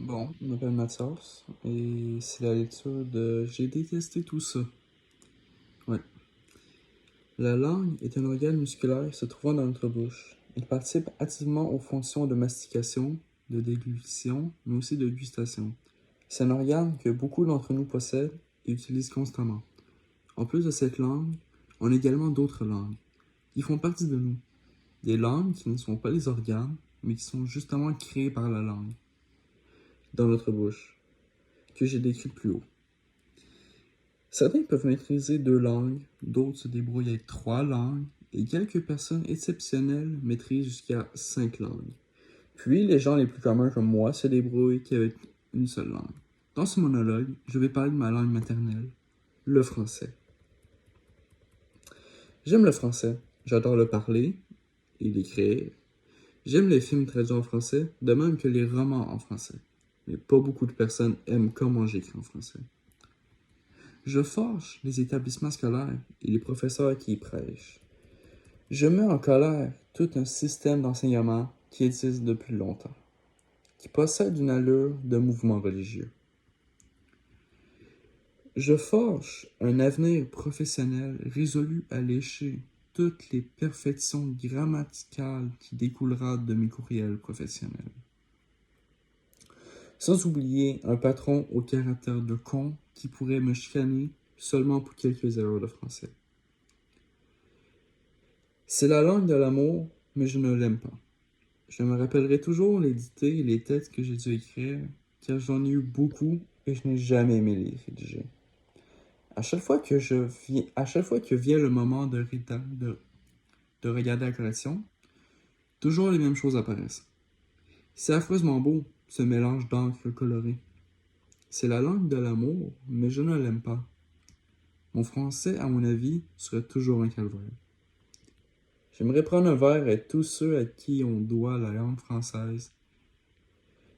Bon, je m'appelle Mathias et c'est la lecture de J'ai détesté tout ça. Ouais. La langue est un organe musculaire se trouvant dans notre bouche. Il participe activement aux fonctions de mastication, de déglutition, mais aussi de gustation. C'est un organe que beaucoup d'entre nous possèdent et utilisent constamment. En plus de cette langue, on a également d'autres langues qui font partie de nous. Des langues qui ne sont pas des organes, mais qui sont justement créées par la langue dans notre bouche, que j'ai décrite plus haut. Certains peuvent maîtriser 2 langues, d'autres se débrouillent avec 3 langues, et quelques personnes exceptionnelles maîtrisent jusqu'à 5 langues. Puis, les gens les plus communs comme moi se débrouillent qu'avec une seule langue. Dans ce monologue, je vais parler de ma langue maternelle, le français. J'aime le français, j'adore le parler et l'écrire. J'aime les films traduits en français, de même que les romans en français. Mais pas beaucoup de personnes aiment comment j'écris en français. Je fâche les établissements scolaires et les professeurs qui y prêchent. Je mets en colère tout un système d'enseignement qui existe depuis longtemps, qui possède une allure de mouvement religieux. Je fâche un avenir professionnel résolu à lécher toutes les perfections grammaticales qui découlera de mes courriels professionnels. Sans oublier un patron au caractère de con qui pourrait me chicaner seulement pour quelques erreurs de français. C'est la langue de l'amour, mais je ne l'aime pas. Je me rappellerai toujours les dictées et les textes que j'ai dû écrire, car j'en ai eu beaucoup et je n'ai jamais aimé les rédiger. À chaque fois que vient le moment de regarder la correction, toujours les mêmes choses apparaissent. C'est affreusement beau, ce mélange d'encre colorée. C'est la langue de l'amour, mais je ne l'aime pas. Mon français, à mon avis, serait toujours un calvaire. J'aimerais prendre un verre à tous ceux à qui on doit la langue française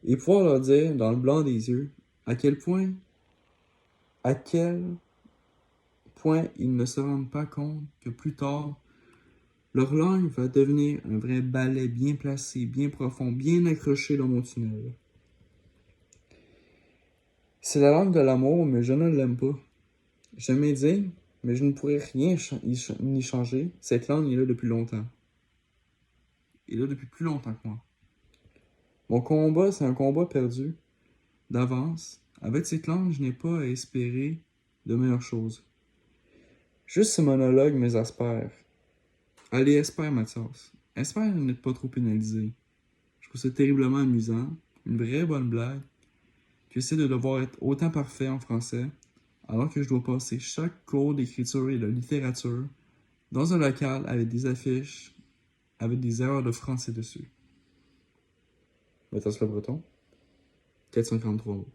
et pouvoir leur dire, dans le blanc des yeux, à quel point ils ne se rendent pas compte que plus tard, leur langue va devenir un vrai balai bien placé, bien profond, bien accroché dans mon tunnel. C'est la langue de l'amour, mais je ne l'aime pas. J'aime dire, mais je ne pourrais rien n'y changer. Cette langue est là depuis longtemps. Elle est là depuis plus longtemps que moi. Mon combat, c'est un combat perdu, d'avance. Avec cette langue, je n'ai pas à espérer de meilleures choses. Juste ce monologue m'exaspère. Allez, espère, Mathias. Espère n'être pas trop pénalisé. Je trouve ça terriblement amusant, une vraie bonne blague, que c'est de devoir être autant parfait en français, alors que je dois passer chaque cours d'écriture et de littérature dans un local avec des affiches avec des erreurs de français dessus. Mathias Le Breton, 443 mots.